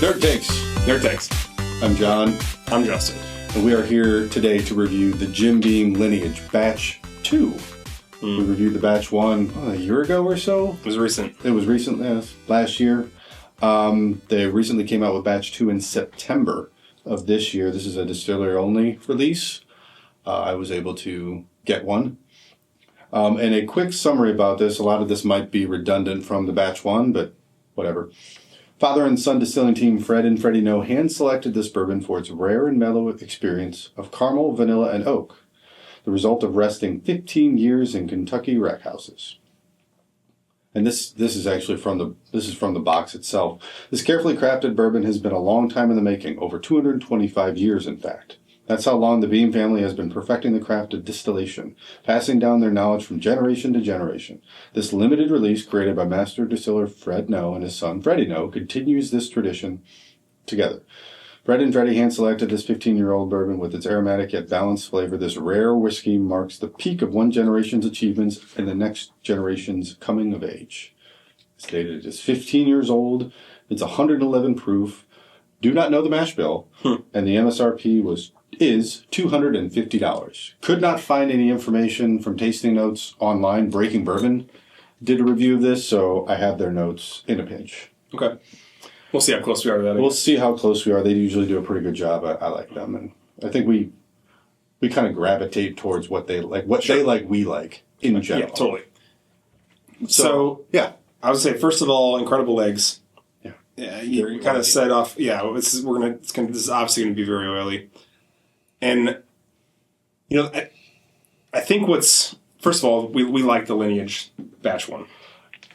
Nerd Takes. I'm John. I'm Justin. And we are here today to review the Jim Beam Lineage Batch 2. We reviewed the Batch 1 a year ago or so. It was recent. It was recent, yes, last year. They recently came out with Batch 2 in September of this year. This is a distillery-only release. I was able to get one. And a quick summary about this. A lot of this might be redundant from the Batch 1, but whatever. Father and son distilling team Fred and Freddie No hand-selected this bourbon for its rare and mellow experience of caramel, vanilla, and oak, the result of resting 15 years in Kentucky rack houses. And this is actually from the box itself. This carefully crafted bourbon has been a long time in the making, over 225 years, in fact. That's how long the Beam family has been perfecting the craft of distillation, passing down their knowledge from generation to generation. This limited release, created by master distiller Fred No and his son Freddie No, continues this tradition together. Fred and Freddie hand-selected this 15-year-old bourbon with its aromatic yet balanced flavor. This rare whiskey marks the peak of one generation's achievements and the next generation's coming of age. It's dated as 15 years old. It's 111 proof. Do not know the mash bill. And the MSRP is $250. Could not find any information from tasting notes online. Breaking Bourbon did a review of this, so I have their notes in a pinch. Okay. We'll see how close we are to that. We'll see how close we are. They usually do a pretty good job. I like them, and I think we kind of gravitate towards what they like. What they like, we like in general. Yeah, totally. So yeah, I would say first of all, incredible legs. Yeah, you kind of set off. Yeah, this is obviously going to be very oily, and I think first of all, we like the Lineage Batch 1.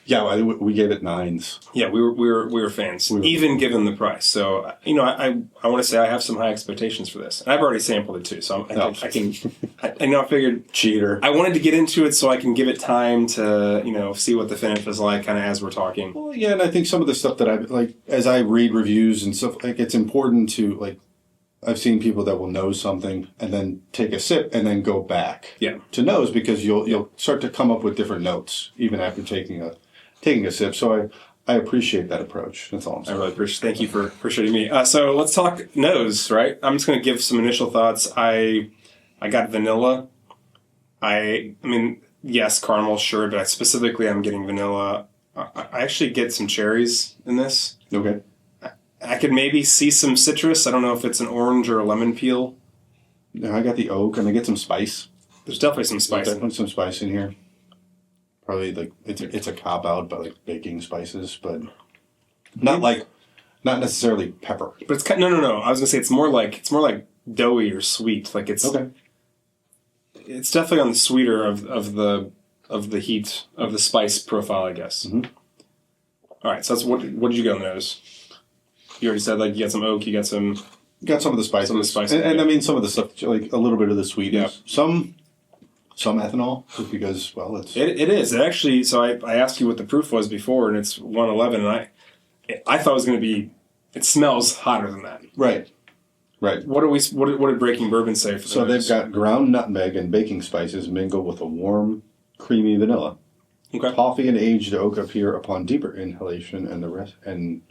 Yeah, we gave it 9s. Yeah, we were fans, even given the price. So I want to say I have some high expectations for this, and I've already sampled it too. So I figured Cheater. I wanted to get into it so I can give it time to see what the finish is like, kind of as we're talking. Well, yeah, and I think some of the stuff that I like as I read reviews and stuff, like it's important to like. I've seen people that will nose something and then take a sip and then go back to nose because you'll start to come up with different notes even after taking a sip. So I appreciate that approach. That's all I'm saying. I really appreciate. Thank you for appreciating me. So let's talk nose, right? I'm just going to give some initial thoughts. I got vanilla. I mean, yes, caramel, sure, but specifically I'm getting vanilla. I actually get some cherries in this. Okay. I could maybe see some citrus. I don't know if it's an orange or a lemon peel. No, I got the oak, and I get some spice. There's definitely some spice. There's definitely some spice in here. Probably like it's a cop out, but like baking spices, but not necessarily pepper. But it's kind no. I was gonna say it's more like doughy or sweet. Like it's okay. It's definitely on the sweeter of the heat of the spice profile, I guess. Mm-hmm. All right, so that's what did you get on the nose? You already said like you got some oak, you got some of the spices. Some of the spices, and I mean some of the stuff like a little bit of the sweetness. Yeah. Some ethanol, just because, well, it is. It actually, so I asked you what the proof was before, and it's 111, and I thought it was going to be, it smells hotter than that. Right. What did Breaking Bourbon say for the So they've got ground nutmeg and baking spices mingled with a warm, creamy vanilla. Okay. Coffee and aged oak appear upon deeper inhalation, and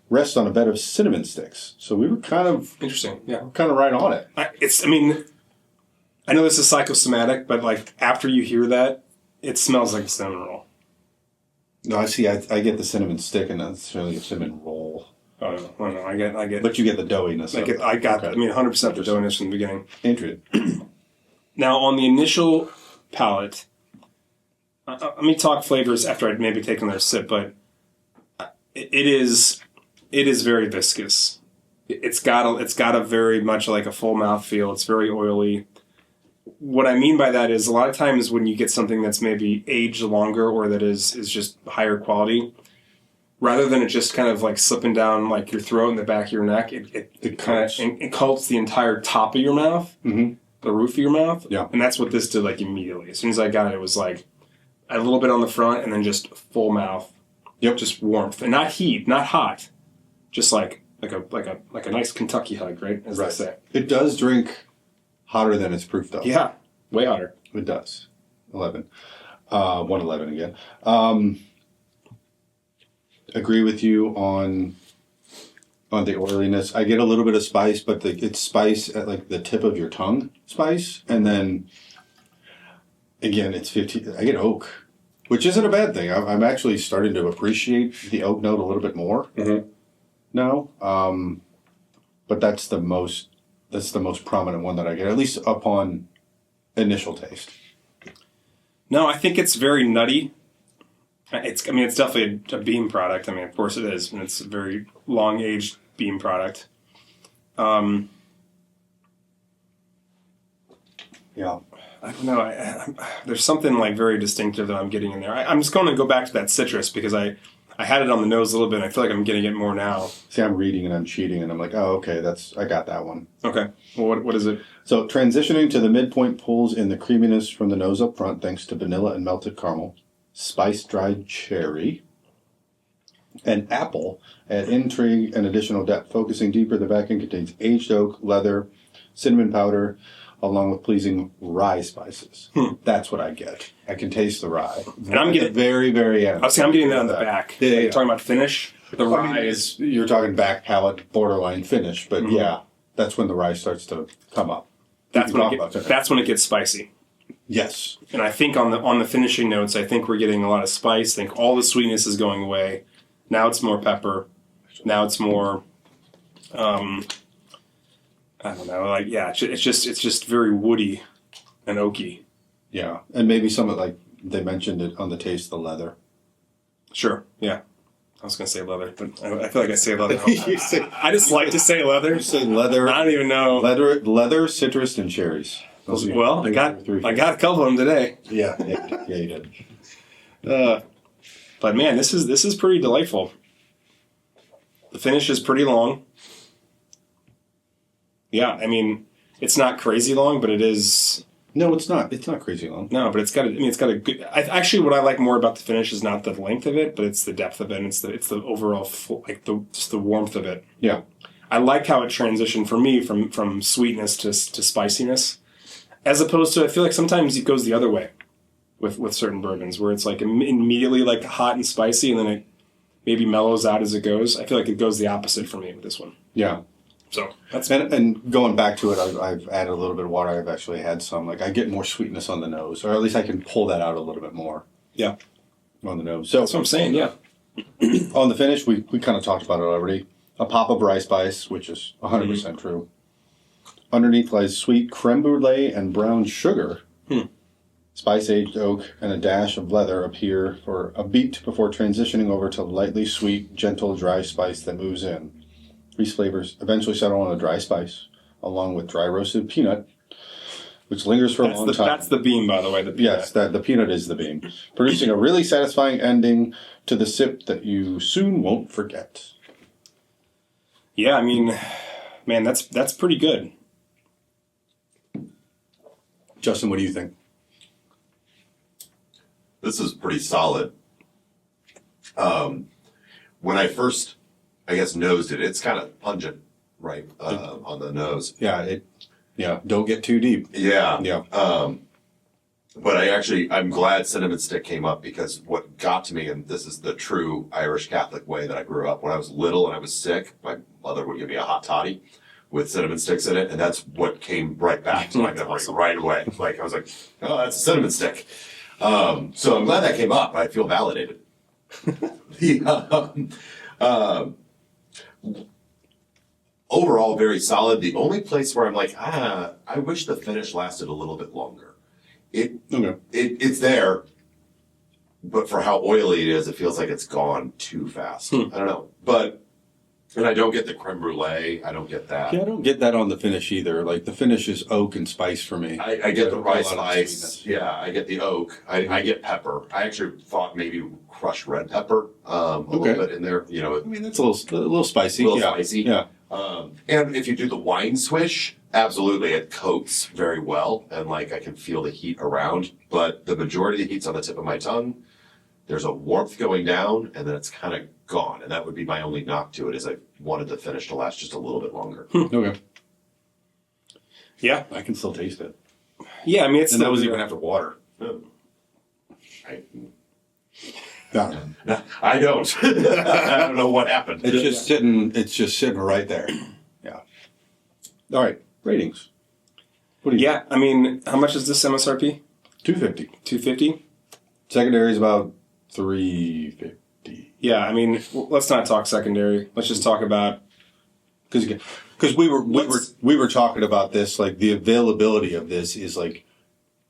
rest on a bed of cinnamon sticks. So we were kind of... Interesting, yeah. Kind of right on it. I know this is psychosomatic, but like after you hear that, it smells like a cinnamon roll. No, I see. I get the cinnamon stick and not necessarily a cinnamon roll. Oh no, I get. But you get the doughiness. I got. Okay. 100% the doughiness from the beginning. Interesting. Now on the initial palate, let me talk flavors after I'd maybe taken their sip, but it is very viscous. It's got a very much like a full mouth feel. It's very oily. What I mean by that is a lot of times when you get something that's maybe aged longer or that is just higher quality, rather than it just kind of like slipping down like your throat and the back of your neck, it kind of coats the entire top of your mouth, the roof of your mouth. Yeah. And that's what this did like immediately. As soon as I got it, it was like a little bit on the front and then just full mouth. Yep. Just warmth. And not heat, not hot. Just like a nice Kentucky hug, right? As they say. It does drink hotter than its proof, though. Yeah, way hotter. It does. 111 again. Agree with you on on the oiliness. I get a little bit of spice, but it's spice at like the tip of your tongue spice. And then again, it's 15. I get oak, which isn't a bad thing. I'm actually starting to appreciate the oak note a little bit more now. But that's the most prominent one that I get, at least upon initial taste. No, I think it's very nutty. It's definitely a Beam product. I mean, of course it is, and it's a very long-aged Beam product. Yeah. I don't know. There's something like very distinctive that I'm getting in there. I'm just going to go back to that citrus because I had it on the nose a little bit, and I feel like I'm getting it more now. See, I'm reading and I'm cheating, and I'm like, oh, okay, I got that one. Okay. Well, what is it? So, transitioning to the midpoint pulls in the creaminess from the nose up front thanks to vanilla and melted caramel, spiced dried cherry, and apple add intrigue and additional depth. Focusing deeper, the back end contains aged oak, leather, cinnamon powder, along with pleasing rye spices. That's what I get. I can taste the rye. And I'm getting very, very end. I'm getting that on the back. Yeah, Like, talking about finish. The rye is. You're talking back palate, borderline finish, but yeah, that's when the rye starts to come up. That's when it gets spicy. Yes. And I think on the finishing notes, I think we're getting a lot of spice. I think all the sweetness is going away. Now it's more pepper. Now it's more. I don't know. Like, yeah, it's just very woody and oaky. Yeah, and maybe some of, like they mentioned it on the taste, the leather. Sure. Yeah. I was gonna say leather, but I feel like I say leather. I just like to say leather. You say leather. I don't even know. Leather, citrus, and cherries. Well, I got a couple of them today. Yeah, you did. But man, this is pretty delightful. The finish is pretty long. Yeah, I mean, it's not crazy long, but it is. No, it's not. It's not crazy long. No, but it's got a good. Actually, what I like more about the finish is not the length of it, but it's the depth of it. And it's the overall just the warmth of it. Yeah, I like how it transitioned for me from sweetness to spiciness, as opposed to I feel like sometimes it goes the other way, with certain bourbons where it's like immediately like hot and spicy, and then it maybe mellows out as it goes. I feel like it goes the opposite for me with this one. Yeah. So that's and going back to it, I've added a little bit of water. I've actually had some. Like I get more sweetness on the nose, or at least I can pull that out a little bit more. Yeah, on the nose. So that's what I'm saying. Yeah. On the finish, we kind of talked about it already. A pop of rye spice, which is 100% true. Underneath lies sweet creme brulee and brown sugar. Spice aged oak and a dash of leather appear for a beat before transitioning over to lightly sweet, gentle dry spice that moves in. These flavors eventually settle on a dry spice, along with dry roasted peanut, which lingers for a long time. That's the Beam, by the way. The peanut. Yes, the peanut is the Beam, producing a really satisfying ending to the sip that you soon won't forget. Yeah, I mean, man, that's pretty good. Justin, what do you think? This is pretty solid. When I first, I guess, nosed it, it's kind of pungent, right, on the nose. Yeah, don't get too deep. Yeah. Yeah. But I'm glad cinnamon stick came up because what got to me, and this is the true Irish Catholic way that I grew up. When I was little and I was sick, my mother would give me a hot toddy with cinnamon sticks in it, and that's what came right back to my memory right away. Like I was like, oh, that's a cinnamon stick. So I'm glad that came up. I feel validated. Overall, very solid. The only place where I'm like, I wish the finish lasted a little bit longer. It's there, but for how oily it is, it feels like it's gone too fast. I don't know. And I don't get the creme brulee. I don't get that. Yeah, I don't get that on the finish either. Like the finish is oak and spice for me. I get the rye spice. Yeah, I get the oak. I get pepper. I actually thought maybe crushed red pepper a little bit in there. You know, I mean, it's a little spicy. A little spicy. Yeah. And if you do the wine swish, absolutely, it coats very well, and like I can feel the heat around. But the majority of the heat's on the tip of my tongue. There's a warmth going down, and then it's kind of gone. And that would be my only knock to it, is I wanted the finish to last just a little bit longer. Okay. Yeah, I can still taste it. Yeah, I mean, that was even after water. Right. No. I don't. I don't know what happened. It's just sitting. It's just sitting right there. Yeah. All right. Ratings. What do you? Yeah, I mean, how much is this MSRP? $250. $250. Secondary is about $350. Yeah, I mean, let's not talk secondary. Let's just talk about Because we were talking about this, like the availability of this is like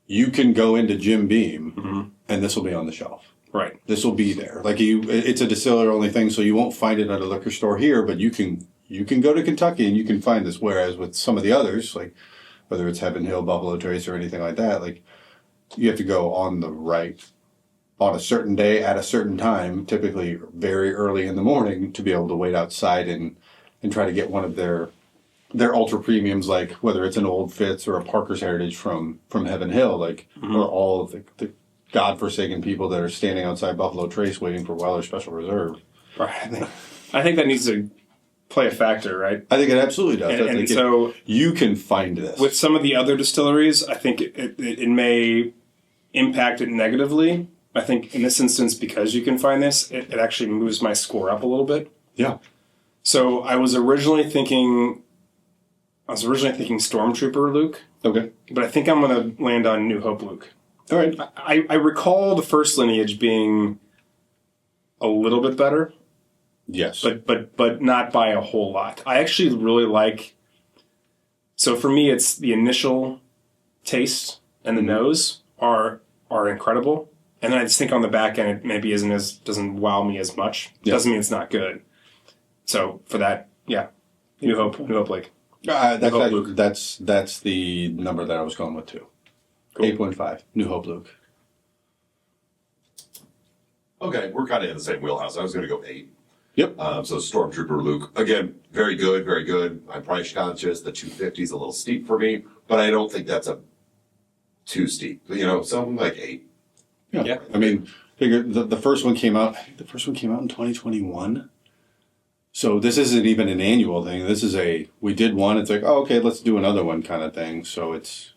you can go into Jim Beam and this will be on the shelf. right. This will be there. Like it's a distiller only thing, so you won't find it at a liquor store here, but you can go to Kentucky and you can find this. Whereas with some of the others, like whether it's Heaven Hill, Buffalo Trace, or anything like that, like you have to go on a certain day at a certain time, typically very early in the morning, to be able to wait outside and try to get one of their ultra premiums, like whether it's an Old Fitz or a Parker's Heritage from Heaven Hill, like or all of the godforsaken people that are standing outside Buffalo Trace waiting for Weller Special Reserve. Right. I think that needs to play a factor, right? I think it absolutely does. And Like so you can find this with some of the other distilleries, I think it may impact it negatively. I think in this instance, because you can find this, it actually moves my score up a little bit. Yeah. So I was originally thinking Stormtrooper Luke, Okay. but I think I'm going to land on New Hope Luke. All right. I recall the first lineage being a little bit better, Yes. but not by a whole lot. I actually really like. So for me, it's the initial taste and the nose are incredible, and then I just think on the back end it maybe doesn't wow me as much. Yeah. Doesn't mean it's not good. So for that, yeah, New Hope Lake. That's the number that I was going with too. Cool. 8.5. New Hope Luke. Okay, we're kind of in the same wheelhouse. I was going to go 8. Yep. So Stormtrooper Luke, again, very good, very good. I'm price conscious. The 250 is a little steep for me, but I don't think that's too steep. Something like 8. Yeah. I mean, figure the first one came out. I think the first one came out in 2021. So this isn't even an annual thing. This is we did one. It's like, oh, okay, let's do another one kind of thing. So it's.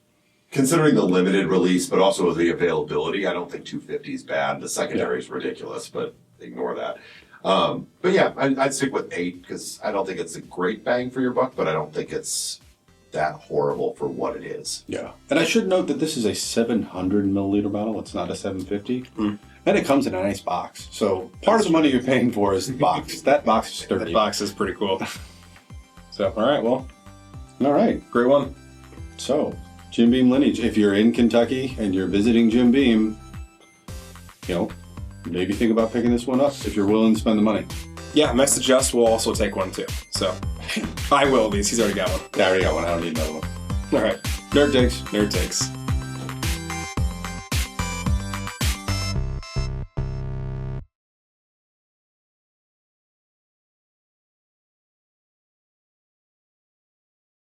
Considering the limited release, but also the availability, I don't think 250 is bad. The secondary is ridiculous, but ignore that. But yeah, I'd stick with 8 because I don't think it's a great bang for your buck, but I don't think it's that horrible for what it is. Yeah. And I should note that this is a 700 milliliter bottle. It's not a 750. And it comes in a nice box. So part of the money you're paying for is the box. That box is 30. That box is pretty cool. So, all right, well, All right. great one. So, Jim Beam Lineage. If you're in Kentucky and you're visiting Jim Beam, maybe think about picking this one up if you're willing to spend the money. Yeah, Message Just will also take one too. So I will at least. He's already got one. I already got one. I don't need another one. All right. Nerd takes. Nerd takes.